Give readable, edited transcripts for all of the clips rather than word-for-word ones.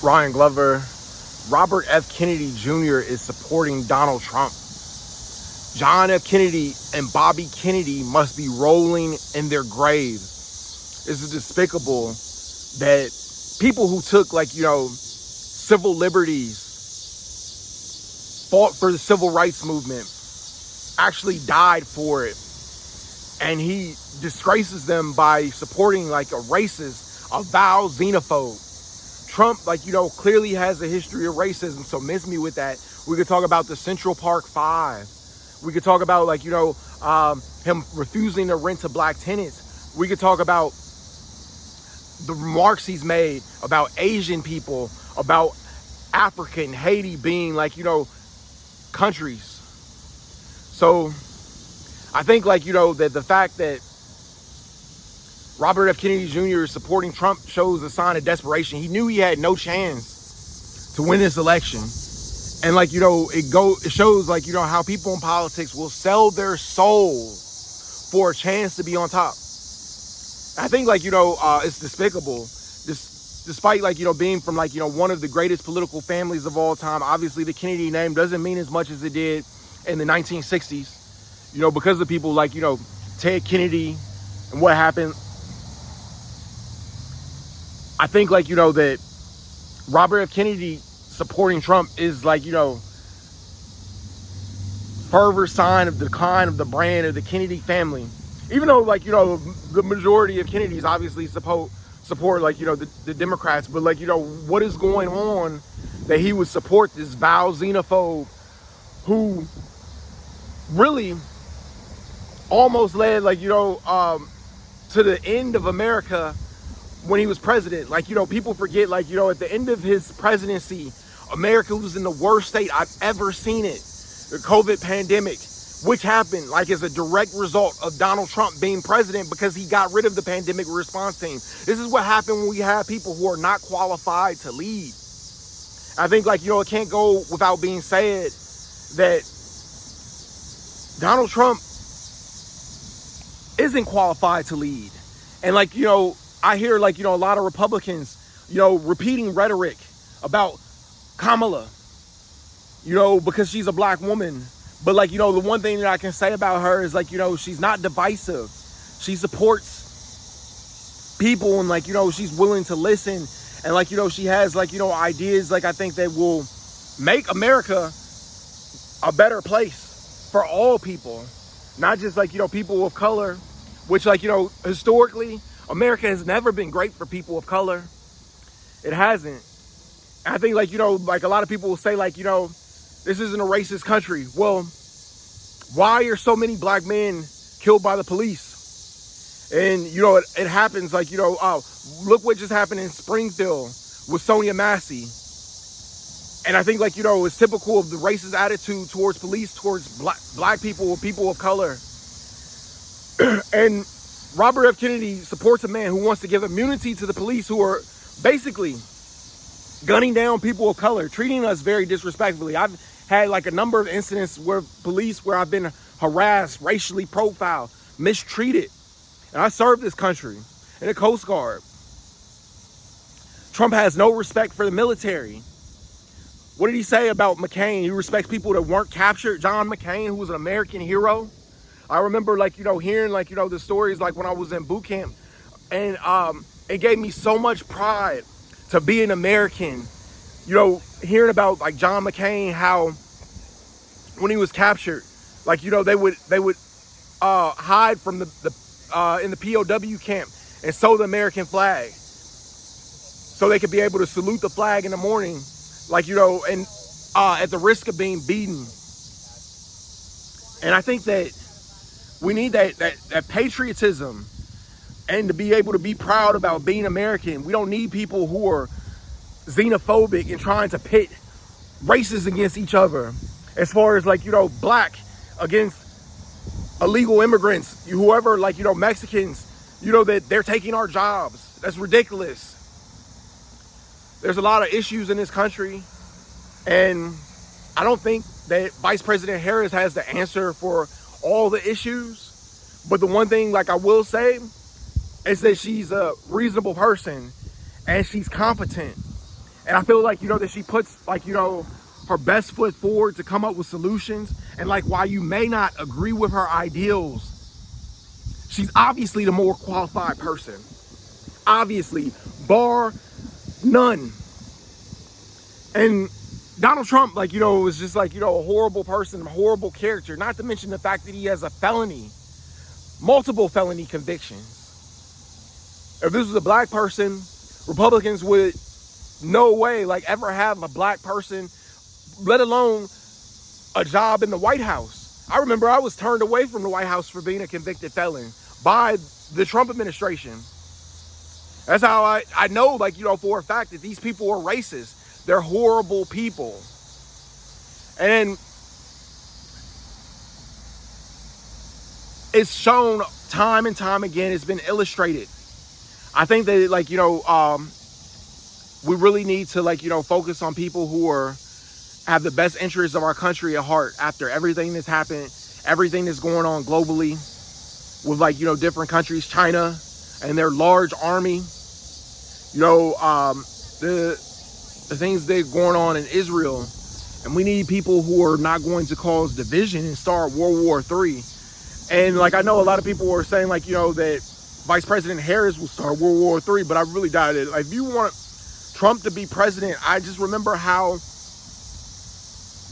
Ryan Glover, Robert F. Kennedy Jr. is supporting Donald Trump. John F. Kennedy and Bobby Kennedy must be rolling in their grave. This is despicable that people who took, civil liberties, fought for the civil rights movement, actually died for it. And he disgraces them by supporting a racist, a vile xenophobe. Trump, clearly has a history of racism, so miss me with that. We could talk about the Central Park Five. We could talk about, him refusing to rent to black tenants. We could talk about the remarks he's made about Asian people, about Africa and Haiti being, countries. So I think, that the fact that Robert F. Kennedy Jr. is supporting Trump shows a sign of desperation. He knew he had no chance to win this election. And it shows how people in politics will sell their soul for a chance to be on top. I think it's despicable. Despite being from one of the greatest political families of all time. Obviously the Kennedy name doesn't mean as much as it did in the 1960s. Because of people Ted Kennedy and what happened. I think that Robert F. Kennedy supporting Trump is further sign of the decline of the brand of the Kennedy family. Even though the majority of Kennedys obviously support the Democrats, but what is going on that he would support this vile xenophobe who really almost led to the end of America when he was president. People forget at the end of his presidency, America was in the worst state I've ever seen it. The COVID pandemic, which happened as a direct result of Donald Trump being president because he got rid of the pandemic response team. This is what happened when we have people who are not qualified to lead. I think it can't go without being said that Donald Trump isn't qualified to lead. And I hear a lot of Republicans, repeating rhetoric about Kamala, because she's a black woman. But the one thing that I can say about her is she's not divisive. She supports people and she's willing to listen. And she has ideas I think that will make America a better place for all people. Not just people of color, which historically America has never been great for people of color. It hasn't. I think a lot of people will say this isn't a racist country. Well, why are so many black men killed by the police? And it happens look what just happened in Springfield with Sonia Massey. And I think it's typical of the racist attitude towards police, towards black people or people of color. And Robert F. Kennedy supports a man who wants to give immunity to the police who are basically gunning down people of color, treating us very disrespectfully. I've had a number of incidents where I've been harassed, racially profiled, mistreated. And I served this country in the Coast Guard. Trump has no respect for the military. What did he say about McCain? He respects people that weren't captured. John McCain, who was an American hero. I remember hearing the stories when I was in boot camp. And it gave me so much pride to be an American. Hearing about John McCain, how when he was captured, they would hide from the in the POW camp and sew the American flag so they could be able to salute the flag in the morning, and at the risk of being beaten. And I think that we need that patriotism and to be able to be proud about being American. We don't need people who are xenophobic and trying to pit races against each other. As far as black against illegal immigrants, whoever, Mexicans, that they're taking our jobs. That's ridiculous. There's a lot of issues in this country, and I don't think that Vice President Harris has the answer for all the issues. But the one thing I will say is that she's a reasonable person and she's competent. And I feel like, you know, that she puts, like, you know, her best foot forward to come up with solutions. And like, while you may not agree with her ideals, she's obviously the more qualified person. Obviously, bar none. And Donald Trump, like, you know, was just like, you know, a horrible person, a horrible character. Not to mention the fact that he has a felony, multiple felony convictions. If this was a black person, Republicans would no way like ever have a black person, let alone a job in the White House. I remember I was turned away from the White House for being a convicted felon by the Trump administration. That's how I know, like, you know, for a fact that these people are racist. They're horrible people. And it's shown time and time again. It's been illustrated. I think that, like, you know, we really need to, like, you know, focus on people who have the best interests of our country at heart after everything that's happened, everything that's going on globally with, like, you know, different countries, China and their large army, you know, the things that are going on in Israel. And we need people who are not going to cause division and start World War III. And, like, I know a lot of people are saying, like, you know, that Vice President Harris will start World War III, but I really doubt it. Like, if you want Trump to be president, I just remember how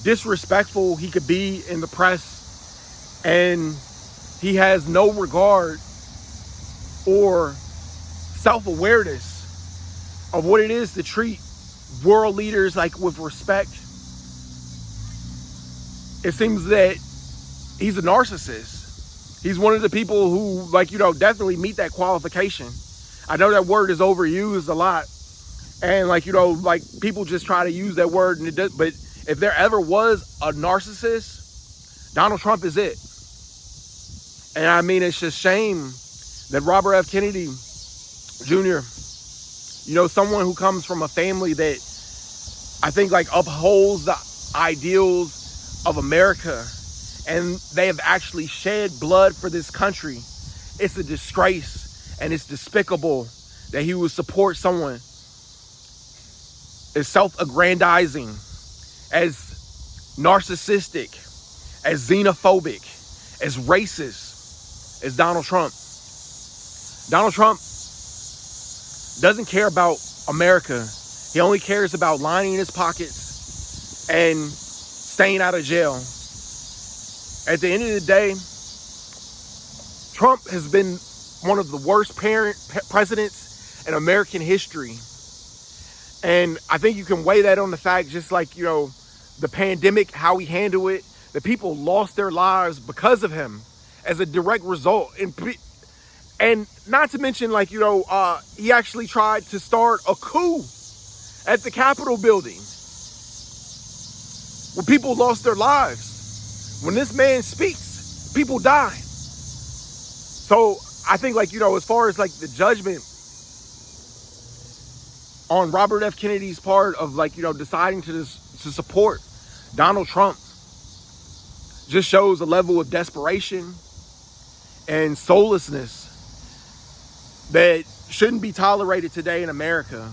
disrespectful he could be in the press, and he has no regard or self-awareness of what it is to treat world leaders like with respect. It seems that he's a narcissist. He's one of the people who, like, you know, definitely meet that qualification. I know that word is overused a lot, and, like, you know, like, people just try to use that word, and it does, but if there ever was a narcissist, Donald Trump is it. And I mean, it's just shame that Robert F. Kennedy Jr., you know, someone who comes from a family that I think, like, upholds the ideals of America, and they have actually shed blood for this country. It's a disgrace, and it's despicable that he would support someone as self-aggrandizing, as narcissistic, as xenophobic, as racist as Donald Trump. Donald Trump doesn't care about America. He only cares about lining his pockets and staying out of jail. At the end of the day, Trump has been one of the worst presidents in American history. And I think you can weigh that on the fact, just like, you know, the pandemic, how he handled it, that people lost their lives because of him as a direct result. And not to mention, like, you know, he actually tried to start a coup at the Capitol building where people lost their lives. When this man speaks, people die. So I think, like, you know, as far as, like, the judgment on Robert F. Kennedy's part of, like, you know, deciding to support Donald Trump just shows a level of desperation and soullessness that shouldn't be tolerated today in America.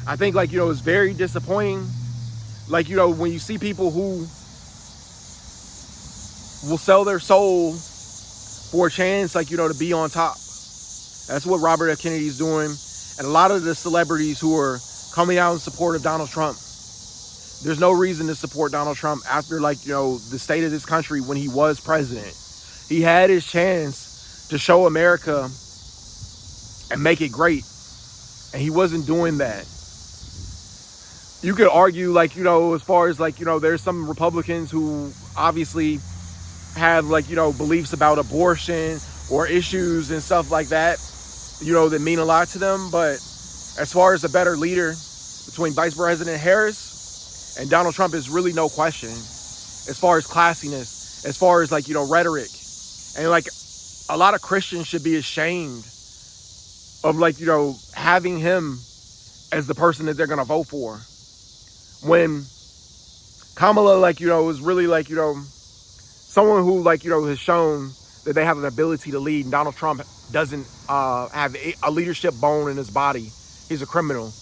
I think, like, you know, it's very disappointing. Like, you know, when you see people who will sell their soul for a chance, like, you know, to be on top. That's what Robert F. Kennedy's doing. And a lot of the celebrities who are coming out in support of Donald Trump, there's no reason to support Donald Trump after, like, you know, the state of this country when he was president. He had his chance to show America and make it great, and he wasn't doing that. You could argue, like, you know, as far as, like, you know, there's some Republicans who obviously have, like, you know, beliefs about abortion or issues and stuff like that, you know, that mean a lot to them. But as far as a better leader between Vice President Harris and Donald Trump, is really no question. As far as classiness, as far as, like, you know, rhetoric. And, like, a lot of Christians should be ashamed of, like, you know, having him as the person that they're going to vote for. When Kamala, like, you know, is really, like, you know, someone who, like, you know, has shown that they have an ability to lead. And Donald Trump doesn't have a leadership bone in his body. He's a criminal.